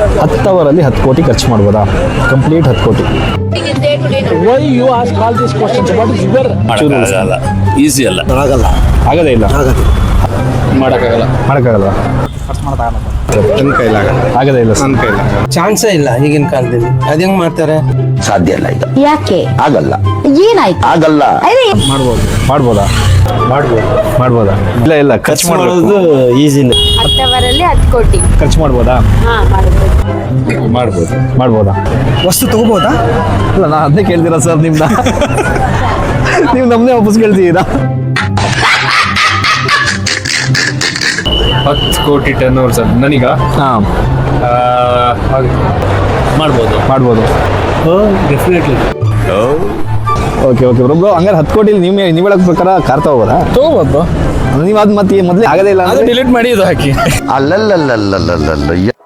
10 ಅವರಲ್ಲಿ 10 ಕೋಟಿ ಖರ್ಚು ಮಾಡ್ಬೋದಾ? ಕಂಪ್ಲೀಟ್ 10 ಕೋಟಿ. Why you ask all these questions? What is your ಆಗಲ್ಲ, ಈಸಿ ಅಲ್ಲ, ಆಗದೇ ಇಲ್ಲ, ಮಾಡೋಕ್ಕಾಗಲ್ಲ. ನನ್ನ ಕೈಲಾಗಲ್ಲ, ಆಗದೇ ಇಲ್ಲ, ನನ್ನ ಕೈಲಾಗಲ್ಲ. ಚಾನ್ಸೇ ಇಲ್ಲ ಈಗಿನ ಕಾಲದಲ್ಲಿ. ಅದ್ ಹೆಂಗ್ ಮಾಡ್ತಾರೆ? ಸಾಧ್ಯ ಇಲ್ಲ ಇದು. ಯಾಕೆ ಆಗಲ್ಲ, ಏನಾಯ್ತು? ಆಗಲ್ಲ. ಮಾಡ್ಬೋದಾ? ಮಾಡ್ಬೋದಾ? ಇಲ್ಲ ಖರ್ಚು ಮಾಡೋದು ಈಸಿನೇ. 10 ಅವರಲ್ಲಿ 10 ಕೋಟಿ ಖರ್ಚು ಮಾಡ್ಬೋದಾ? ಮಾಡ್ಬೋದಾ? ವಸ್ತು ತಗೋಬೋದಾ? ಇಲ್ಲ, ನಾ ಅದನ್ನೇ ಕೇಳ್ತೀರಾ ಸರ್ ನಿಮ್ನ. ನೀವು ನಮ್ಮನ್ನೇ ವಾಪಸ್ ಕೇಳ್ತಿದ್ದೀರಾ? 10 ಕೋಟಿ ಟರ್ನ್ ಓವರ್ ಸರ್ ನನಗ ಹಾಂ, ಮಾಡ್ಬೋದು. Definitely okay bro. ಹಂಗಾರೆ 10 ಕೋಟಿ ನೀವು ಹೇಳೋ ಪ್ರಕಾರ ಕಾರ್ ತಗೋಬೋದಾ? ತಗೋಬೋದು. ನೀವು ಅದು ಮತ್ತೆ ಮೊದಲೇ ಆಗದೇ ಇಲ್ಲ ಅದು ಡಿಲೀಟ್ ಮಾಡಿ ಇದು ಹಾಕಿ. ಅಲ್ಲಲ್ಲಲ್ಲಲ್ಲಲ್ಲಲ್ಲ.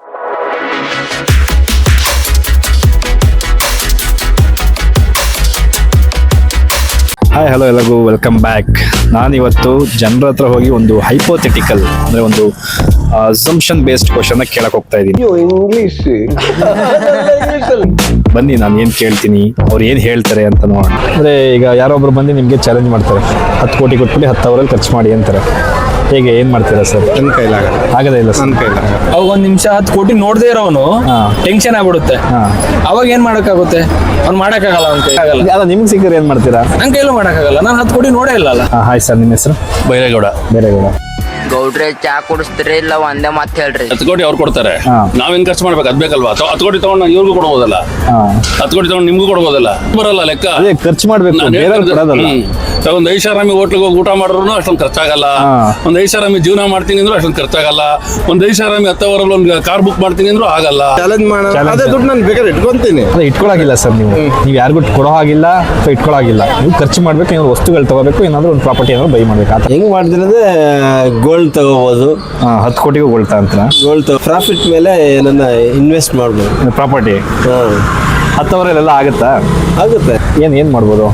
ಹಾಯ್, ಹಲೋ, ಎಲ್ಲರಿಗೂ ವೆಲ್ಕಮ್ ಬ್ಯಾಕ್. ನಾನಿವತ್ತು ಜನರ ಹತ್ರ ಹೋಗಿ ಒಂದು ಹೈಪೋಥೆಟಿಕಲ್ ಅಂದರೆ ಒಂದು ಅಸಂಪ್ಷನ್ ಬೇಸ್ಡ್ ಕ್ವಶನ್ನ ಕೇಳಕ್ಕೆ ಹೋಗ್ತಾ ಇದ್ದೀನಿ. ಬನ್ನಿ, ನಾನು ಏನು ಕೇಳ್ತೀನಿ, ಅವ್ರು ಏನು ಹೇಳ್ತಾರೆ ಅಂತ ನೋಡೋಣ. ಅಂದರೆ ಈಗ ಯಾರೊಬ್ರು ಬಂದು ನಿಮಗೆ ಚಾಲೆಂಜ್ ಮಾಡ್ತಾರೆ, 10 ಕೋಟಿ ಕೊಟ್ಬಿಟ್ಟು 10 ಅವರಲ್ಲಿ ಖರ್ಚು ಮಾಡಿ ಅಂತಾರೆ. ಹೇಗೆ, ಏನು ಮಾಡ್ತೀರಾ ಸರ್? ನನ್ನ ಕೈಲಾಗಲ್ಲ, ಆಗದೇ ಇಲ್ಲ, ನನ್ನ ಕೈಲಾಗಲ್ಲ. ಅವಾಗ 1 ನಿಮಿಷ 10 ಕೋಟಿ ನೋಡದೇ ಇರೋನು ಟೆನ್ಷನ್ ಆಗ್ಬಿಡುತ್ತೆ. ಅವಾಗ ಏನ್ ಮಾಡಕ್ಕಾಗುತ್ತೆ? ಅವ್ನು ಮಾಡಕ್ಕಾಗಲ್ಲ, ಅವ್ನ ಕೈ ಆಗಲ್ಲ. ಅಲ್ಲ, ನಿಮ್ಗೆ ಸಿಕ್ಕರೆ ಏನು ಮಾಡ್ತೀರಾ? ನನ್ನ ಕೈಲೂ ಮಾಡಕ್ಕಾಗಲ್ಲ. ನಾನು 10 ಕೋಟಿ ನೋಡೇ ಇಲ್ಲ. ಹಾಯ್ ಸರ್, ನಿಮ್ಮ ಹೆಸರು? ಬೈರೇಗೌಡ. ಗೌಡ್ರೆ ಚಾ ಕುಡಿಸ್ತೀರಿ ಇಲ್ಲ ಒಂದೇ ಮಾತು ಹೇಳ್ರಿ? 10 ಕೋಟಿ ಅವ್ರು ಕೊಡ್ತಾರೆ, ನಾವೇನ್ ಖರ್ಚು ಮಾಡ್ಬೇಕು? ಅದ್ ಬೇಕಲ್ವಾ? 10 ಕೋಟಿ ತಗೊಂಡು ಇವ್ರಿಗೂ ಕೊಡ್ಬೋದಲ್ಲ, 10 ಕೋಟಿ ತಗೊಂಡು ನಿಮ್ಗೂ ಕೊಡ್ಬೋದಲ್ಲ? ಬರಲ್ಲ ಲೆಕ್ಕ. ಅದೇ ಖರ್ಚು ಮಾಡ್ಬೇಕು, ಒಂದು ಐಷಾರಾಮಿ ಹೋಟ್ಲಿಗೆ ಹೋಗಿ ಊಟ ಮಾಡಿದ್ರು ಅಷ್ಟೊಂದು ಖರ್ಚಾಗಲ್ಲ. ಒಂದು ಐಷಾರಾಮಿ ಜೀವನ ಮಾಡ್ತೀನಿ ಅಂದ್ರೂ ಅಷ್ಟೊಂದು ಖರ್ಚಾಗಲ್ಲ. ಒಂದು ಐಷಾರಾಮಿ 10 ಅವರಲ್ಲಿ ಒಂದು ಕಾರ್ ಬುಕ್ ಮಾಡ್ತೀನಿ ಅಂದ್ರೂ ಆಗಲ್ಲ. ಚಾಲೆಂಜ್ ಮಾಡೋಣ, ಅದೇ ದುಡ್ಡು ನಾನು ಬೇಕಾದ್ರೆ ಇಟ್ಕೊಂತೀನಿ. ಅದೇ ಇಟ್ಕೊಳಗಿಲ್ಲ ಸರ್, ನೀವು ಯಾರಿಗೂ ಕೊಡೋ ಹಾಗಿಲ್ಲ ಅಥವಾ ಇಟ್ಕೊಳಗಿಲ್ಲ. ನೀವು ಖರ್ಚು ಮಾಡ್ಬೇಕು, ಏನಾದ್ರು ವಸ್ತುಗಳು ತಗೋಬೇಕು, ಏನಾದ್ರು ಒಂದು ಪ್ರಾಪರ್ಟಿ ಏನಾದ್ರು ಬೈ ಮಾಡ್ಬೇಕು. ಆ ಥರ ಹೆಂಗ್ ಮಾಡ್ತಿರೋದೇ ಗೋಲ್ಡ್ ತಗೋಬಹುದು. 10 ಕೋಟಿಗೂ ಗೋಲ್ಡ್ ಅಂತ ಗೋಲ್ಡ್ ಪ್ರಾಫಿಟ್ ಮೇಲೆ ನನ್ನ ಇನ್ವೆಸ್ಟ್ ಮಾಡ್ಬೋದು. ಪ್ರಾಪರ್ಟಿ 10 ಅವರಲ್ಲೆಲ್ಲ ಆಗುತ್ತಾ? ಆಗುತ್ತೆ. ಏನು ಮಾಡ್ಬೋದು?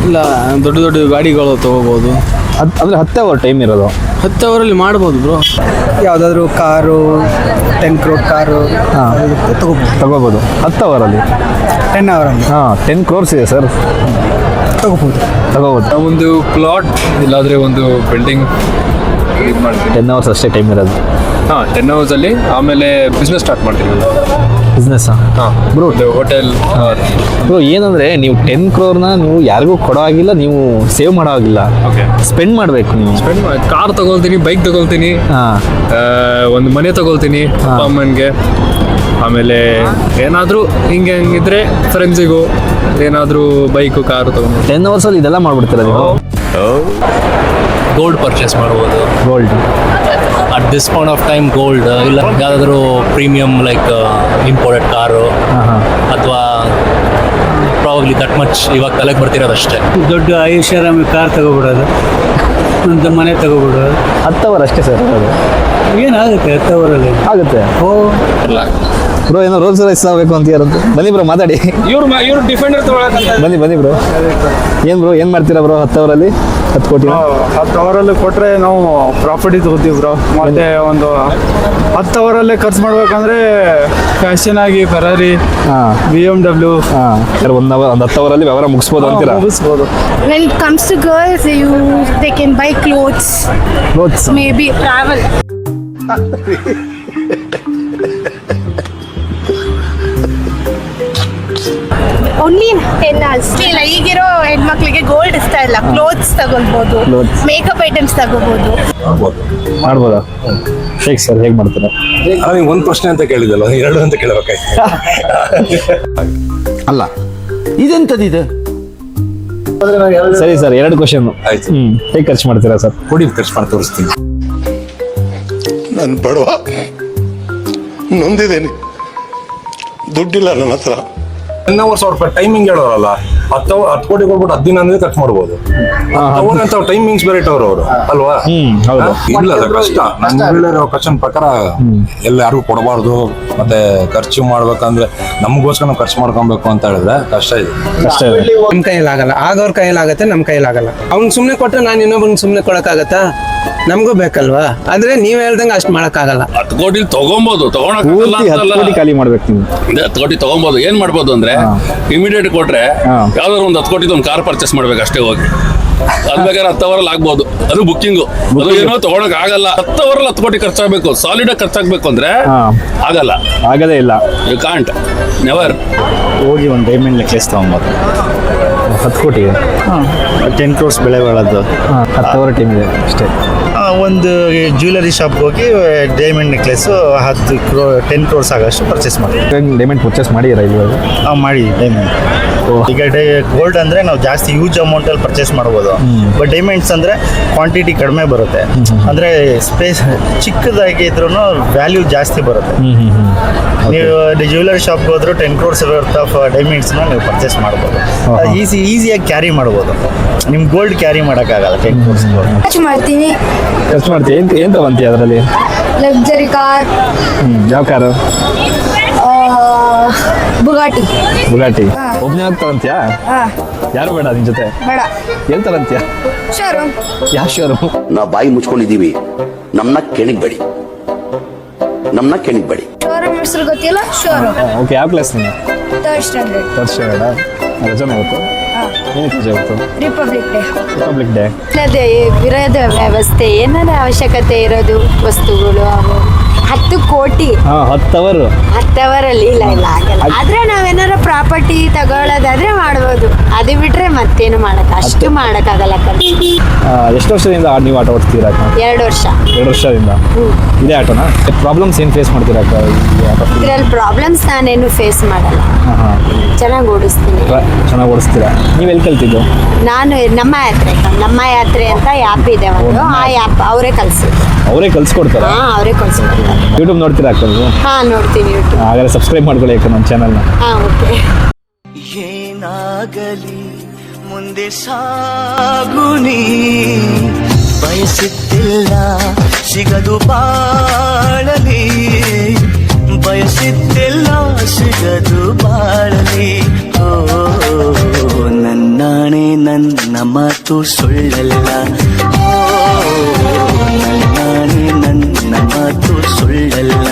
ಇಲ್ಲ, ದೊಡ್ಡ ದೊಡ್ಡ ಗಾಡಿಗಳು ತಗೋಬಹುದು. ಅಂದರೆ 10 ಅವರ್ ಟೈಮ್ ಇರೋದು. 10 ಅವರಲ್ಲಿ ಮಾಡ್ಬೋದು ಬ್ರೋ. ಯಾವ್ದಾದ್ರು ಕಾರು, 10 crore ಕಾರು ತಗೋಬೋದು 10 ಅವರಲ್ಲಿ. 10 ಅವರಲ್ಲಿ 10 crores ಇದೆ ಸರ್, ತಗೋಬೋದು. ಒಂದು ಪ್ಲಾಟ್ ಇಲ್ಲಾದ್ರೆ ಒಂದು ಬಿಲ್ಡಿಂಗ್ 10 ಅವರ್ಸ್ ಅಷ್ಟೇ ಟೈಮ್ ಇರೋದು. 10 ಅವರ್ಸ್ ಅಲ್ಲಿ ಆಮೇಲೆ ಬಿಸ್ನೆಸ್ ಸ್ಟಾರ್ಟ್ ಮಾಡ್ತೀವಿ. ಬಿಸ್ನೆಸ್ ಬ್ರೋ, ಹೋಟೆಲ್ ಬ್ರೋ, ಏನಂದ್ರೆ ನೀವು 10 crore ನೀವು ಯಾರಿಗೂ ಕೊಡೋ ಆಗಿಲ್ಲ, ನೀವು ಸೇವ್ ಮಾಡೋ ಆಗಿಲ್ಲ, ಸ್ಪೆಂಡ್ ಮಾಡಬೇಕು. ನೀವು ಕಾರ್ ತಗೊಳ್ತೀನಿ, ಬೈಕ್ ತಗೊಳ್ತೀನಿ, ಒಂದು ಮನೆ ತಗೊಳ್ತೀನಿ ಅಪ್ಪ ಅಮ್ಮನಿಗೆ. ಆಮೇಲೆ ಏನಾದರೂ ಹಂಗಿದ್ರೆ ಫ್ರೆಂಡ್ಸಿಗೂ ಏನಾದರೂ ಬೈಕು ಕಾರು ತಗೊಂಡು 10 ಅವರ್ಸಲ್ಲಿ ಇದೆಲ್ಲ ಮಾಡ್ಬಿಡ್ತೀರ ನೀವು. ಗೋಲ್ಡ್ ಪರ್ಚೇಸ್ ಮಾಡ್ಬೋದು. Gold at this point of time gold ಇಲ್ಲ ಯಾವುದಾದ್ರೂ ಪ್ರೀಮಿಯಂ ಲೈಕ್ ಇಂಪೋರ್ಟೆಡ್ ಕಾರು ಅಥವಾ ಪ್ರಾಬಬ್ಲಿ ದಟ್ ಮಚ್ ಇವಾಗ ತಲೆಗೆ ಬರ್ತಿರೋದಷ್ಟೇ. ದೊಡ್ಡ ಐಷಾರಾಮಿ ಕಾರ್ ತಗೋಬಿಡೋದು, ಒಂದು ಮನೆ ತಗೋಬಿಡೋದು. 10 ಅವರ್ ಅಷ್ಟೇ ಸರ್. ಅದು ಏನಾಗುತ್ತೆ 10 ಅವರಲ್ಲಿ? ಆಗುತ್ತೆ. ಬ್ರೋ, ಏನೋ ರೋಲ್ಸ್ ರೈಸ್ ಆಗಬೇಕು ಅಂತ ಯಾರಂತ. ಬನ್ನಿ ಬ್ರೋ, ಮಾತಾಡಿ. ಇವ್ರು ಡಿಫೆಂಡರ್ ತಗೊಳಕಂತ. ಬನ್ನಿ ಬ್ರೋ. ಏನು ಮಾಡ್ತೀರಾ ಬ್ರೋ 10 ಅವರಲ್ಲಿ 10 ಕೋಟಿ? 10 ಅವರಲ್ಲಿ ಕೊಟ್ರೆ ನಾವು ಪ್ರಾಪರ್ಟಿ ತಗೋತೀವಿ ಬ್ರೋ. ಮತ್ತೆ ಒಂದು 10 ಅವರಲ್ಲೇ ಖರ್ಚು ಮಾಡ್ಬೇಕಂದ್ರೆ ಫ್ಯಾಷನ್ ಆಗಿ ಫೆರಾರಿ, BMW ಒಂದು 10 ಅವರಲ್ಲಿ ವ್ಯವಹಾರ ಮುಗಿಸ್ಬೋದು ಅಂತೀರಾ? ಮುಗಿಸ್ಬೋದು. When it comes to girls, they can buy clothes, maybe travel. Only in 10 hours. ಇಲ್ಲ, ಈಗಿರೋ ಹೆಣ್ಮಕ್ಳಿಗೆ ಗೋಲ್ಡ್ ಇಷ್ಟ ಇಲ್ಲ, ಕ್ಲೋತ್ಸ್ ತಗೊಳ್ಬೋದು, ಮೇಕಪ್ ಐಟಮ್ಸ್ ತಗೋಬಹುದು. ಮಾಡ್ಬೋದಾ? ಹೇಗೆ ಸರ್, ಹೇಗೆ ಮಾಡ್ತೀರಾ? ಒಂದು ಪ್ರಶ್ನೆ ಅಂತ ಕೇಳಿದಲ್ಲ, 2 ಅಂತ ಕೇಳಬೇಕಾಯ್ತು. ಅಲ್ಲ, ಇದೆಂತದಿದೆ? ಸರಿ ಸರ್, 2 ಕ್ವಶನ್. ಹೇಗೆ ಖರ್ಚು ಮಾಡ್ತೀರಾ ಸರ್? ಕೊಡಿ, ಖರ್ಚು ಮಾಡಿ ತೋರಿಸ್ತೀನಿ. ನಾನು ಬಡವ, ನೊಂದಿದ್ದೇನೆ, ದುಡ್ಡಿಲ್ಲ ನನ್ನ ಹತ್ರ. 10 ಅವರ್ಸ್ ಅವ್ರ ಟೈಮಿಂಗ್ ಹೇಳೋರಲ್ಲ, 10 ಕೋಟಿ ಕೊಟ್ಬಿಟ್ಟು 10 ದಿನ ಅಂದ್ರೆ ಖರ್ಚು ಮಾಡ್ಬೋದು. ಅಂತ ಟೈಮಿಂಗ್ಸ್ ಬೇರೆ ಇಟ್ಟವ್ರು ಅವರು ಅಲ್ವಾ? ಇಲ್ಲ, ಅದು ಕಷ್ಟ. ನನ್ನ ಹೇಳಿರೋ ಕ್ವಶನ್ ಪ್ರಕಾರ ಎಲ್ಲ ಯಾರಿಗೂ ಕೊಡಬಾರ್ದು, ಮತ್ತೆ ಖರ್ಚು ಮಾಡ್ಬೇಕಂದ್ರೆ ನಮಗೋಸ್ಕರ ನಾವು ಖರ್ಚು ಮಾಡ್ಕೊಬೇಕು ಅಂತ ಹೇಳಿದ್ರೆ ಕಷ್ಟ ಇದೆ. ನಮ್ಮ ಕೈಯಲ್ಲಿ ಆಗಲ್ಲ, ಆಗೋರ್ ಕೈಯಲ್ಲಿ ಆಗತ್ತೆ, ನಮ್ಮ ಕೈಯಲ್ಲಿ ಆಗಲ್ಲ. ಅವ್ನಿಗೆ ಸುಮ್ಮನೆ ಕೊಟ್ರೆ ನಾನು ಇನ್ನೊಬ್ಬನಿಗೆ ಸುಮ್ಮನೆ ಕೊಡಕ್ಕಾಗತ್ತಾ? ನಮಗೂ ಬೇಕಲ್ವಾ ಆದ್ರೆ ನೀವ್ ಹೇಳ್ದಂಗೆ ಅಷ್ಟು ಮಾಡಕ್ಕಾಗಲ್ಲ. 10 ಕೋಟಿ ತಗೊಬೋದು, ಪೂರ್ತಿ 10 ಕೋಟಿ ಖಾಲಿ ಮಾಡ್ಬೇಕು ನೀವು. 10 ಕೋಟಿ ತಗೊಬೋದು. ಏನ್ ಮಾಡ್ಬೋದು ಅಂದ್ರೆ ಇಮಿಡಿಯೇಟ್ ಕೊಟ್ರೆ ಯಾವ್ದಾದ್ರು ಒಂದು 10 ಕೋಟಿ ಒಂದು ಕಾರ್ ಪರ್ಚೇಸ್ ಮಾಡ್ಬೇಕು ಅಷ್ಟೇ ಹೋಗಿ. ಅದ್ ಬೇಕಾದ್ರೆ 10 ಅವರಲ್ಲಿ ಆಗ್ಬೋದು. ಅದು ಬುಕ್ಕಿಂಗು, ಅದು ಏನೋ ತಗೊಳಕ್ ಆಗಲ್ಲ. 10 ಅವರಲ್ಲಿ 10 ಕೋಟಿ ಖರ್ಚಾಗಬೇಕು, ಸಾಲಿಡ್ ಆಗಿ ಖರ್ಚಾಗಬೇಕು ಅಂದ್ರೆ ಆಗಲ್ಲ, ಆಗದೇ ಇಲ್ಲ. You can't, never. ಹೋಗಿ ಒಂದು ಡೈಮಂಡ್ ನೆಕ್ಲೆಸ್ ತಗೊಂಬೋದು 10 ಕೋಟಿಗೆ 10 crores ಬೆಳೆ ಬಾಳೋದು. 10 ಅವರ್ ಟೀಮ್ ಇದೆ ಅಷ್ಟೇ. ಒಂದು ಜ್ಯುವೆಲರಿ ಶಾಪ್ಗೆ ಹೋಗಿ ಡೈಮಂಡ್ ನೆಕ್ಲೆಸ್ಸು 10 crores ಆಗೋಷ್ಟು ಪರ್ಚೇಸ್ ಮಾಡಿ. ಡೈಮಂಡ್ ಪರ್ಚೇಸ್ ಮಾಡಿದ್ದೀರಾ ಇವಾಗ? ಮಾಡಿ ಡೈಮಂಡ್. ಈಗ ಗೋಲ್ಡ್ ಅಂದರೆ ನಾವು ಜಾಸ್ತಿ ಯೂಜ್ ಅಮೌಂಟಲ್ಲಿ ಪರ್ಚೇಸ್ ಮಾಡ್ಬೋದು. ಬಟ್ ಡೈಮಂಡ್ಸ್ ಅಂದರೆ ಕ್ವಾಂಟಿಟಿ ಕಡಿಮೆ ಬರುತ್ತೆ, ಅಂದರೆ ಸ್ಪೇಸ್ ಚಿಕ್ಕದಾಗಿ ಇದ್ರೂ ವ್ಯಾಲ್ಯೂ ಜಾಸ್ತಿ ಬರುತ್ತೆ. ನೀವು ಜ್ಯುವೆಲರಿ ಶಾಪ್ಗೆ ಹೋದ್ರೂ 10 crores ವರ್ತ್ ಆಫ್ ಡೈಮಂಡ್ಸ್ನ ನೀವು ಪರ್ಚೇಸ್ ಮಾಡ್ಬೋದು. ಈಸಿಯಾಗಿ ಕ್ಯಾರಿ ಮಾಡ್ಬೋದು. ನಿಮ್ಮ ಗೋಲ್ಡ್ ಕ್ಯಾರಿ ಮಾಡೋಕ್ಕಾಗಲ್ಲ 10 crores. ಖರ್ಚು ಮಾಡ್ತೀನಿ. ಖರ್ಚು ಮಾಡ್ತೀವಿ. ಏನು ತಗೊಂತೀಯ ಅದರಲ್ಲಿ? Luxury car. ಯಾವ ಕಾರು? ಬುಗಾಟಿ. ಒಬ್ಬನೇ ಹೋಗಿ ತಗೊಂತೀಯಾ? ಯಾರು ಬೇಡ ನಿನ್ ಜೊತೆ? ಬೇಡ. ಎಲ್ಲಿ ತಗೊಂತೀಯ? ಶೋರೂಮ್. ಯಾವ ಶೋರೂಮ್? ನಾವು ಬಾಯಿ ಮುಚ್ಕೊಂಡಿದ್ದೀವಿ, ನಮ್ಮನ್ನ ಕೆಣಿಗ್ಬೇಡಿ. ಶೋರೂಮ್ ಹೆಸರು ಗೊತ್ತಿಲ್ಲ. ಶೋರೂಮ್. ಓಕೆ. ಯಾವ ಕ್ಲಾಸ್ ನೀನು? 3rd standard. ರಜಾನ ಇವತ್ತು? ಏನಕ್ಕೆ ರಜೆ ಇವತ್ತು? Republic day. ಇರೋದು ವ್ಯವಸ್ಥೆ ಏನಾರ ಅವಶ್ಯಕತೆ ಇರೋದು ವಸ್ತುಗಳು ಅವು 10 ಕೋಟಿ 10 ಅವರ್ 10 ಅವರಲ್ಲಿ ಇಲ್ಲ ಆಗಲ್ಲ. ಆದ್ರೆ ನಾವೇನಾರ ಪ್ರಾಪರ್ಟಿ ತಗೊಳ್ಳೋದಾದ್ರೆ ಮಾಡ್ಬೋದು. ಅದು ಬಿಟ್ರೆ ಮತ್ತೇನು ಅಷ್ಟು ಮಾಡಕ್ಕಾಗಲ್ಲ. ಎಷ್ಟು ವರ್ಷದಿಂದ ನೀವು ಆಟ ಓಡಿಸ್ತೀರಾ? 2 ವರ್ಷ. 2 ವರ್ಷದಿಂದ ಇದೇ ಆಟೋನಾ? ಪ್ರಾಬ್ಲಮ್ಸ್ ಏನು ಫೇಸ್ ಮಾಡ್ತೀರಾ? ಇದ್ರಲ್ಲಿ ಪ್ರಾಬ್ಲಮ್ಸ್ ನಾನೇನು ಫೇಸ್ ಮಾಡಲ್ಲ. ಚೆನ್ನಾಗಿ ಓಡಿಸ್ತೀನಿ. ಚೆನ್ನಾಗಿ ಓಡಿಸ್ತೀರಾ? ನೀವು ಎಲ್ಲಿ ಕಲ್ತಿದ್ದು? ನಾನು ನಮ್ಮ ಯಾತ್ರೆ ಅಂತ ಆ್ಯಪ್ ಇದೆ ಒಂದು. ಆ ಆ್ಯಪ್ ಅವರೇ ಕಲ್ಸ್ಕೊಡ್ತಾರೆ. ಅವರೇ ಕಲ್ಸ್ಕೊಡ್ತಾರೆ. ಯೂಟ್ಯೂಬ್ ನೋಡ್ತೀರಾ ಅಕ್ಕಲ್ರು? ನೋಡ್ತೀನಿ ಯೂಟ್ಯೂಬ್. ಹಾಗಾದ್ರೆ ಸಬ್ಸ್ಕ್ರೈಬ್ ಮಾಡ್ಕೊಳ್ಳಿ ಅಕ್ಕ ನಮ್ಮ ಚಾನಲ್ನ. ಓಕೆ. ಏನಾಗಲಿ ಮುಂದೆ ಸಾಗುನಿ, ಬಯಸಿದ್ದಿಲ್ಲ ಸಿಗದು ಬಾಳಲಿ, ಬಯಸಿದ್ದಿಲ್ಲ ಸಿಗದು ಬಾಳಲಿ. ನನ್ನಾಣೆ ನನ್ನ ಮಾತು ಸುಳ್ಳಲ್ಲ, ನನ್ನಾಣೆ ನನ್ನ ಮಾತು ಸುಳ್ಳಲ್ಲ.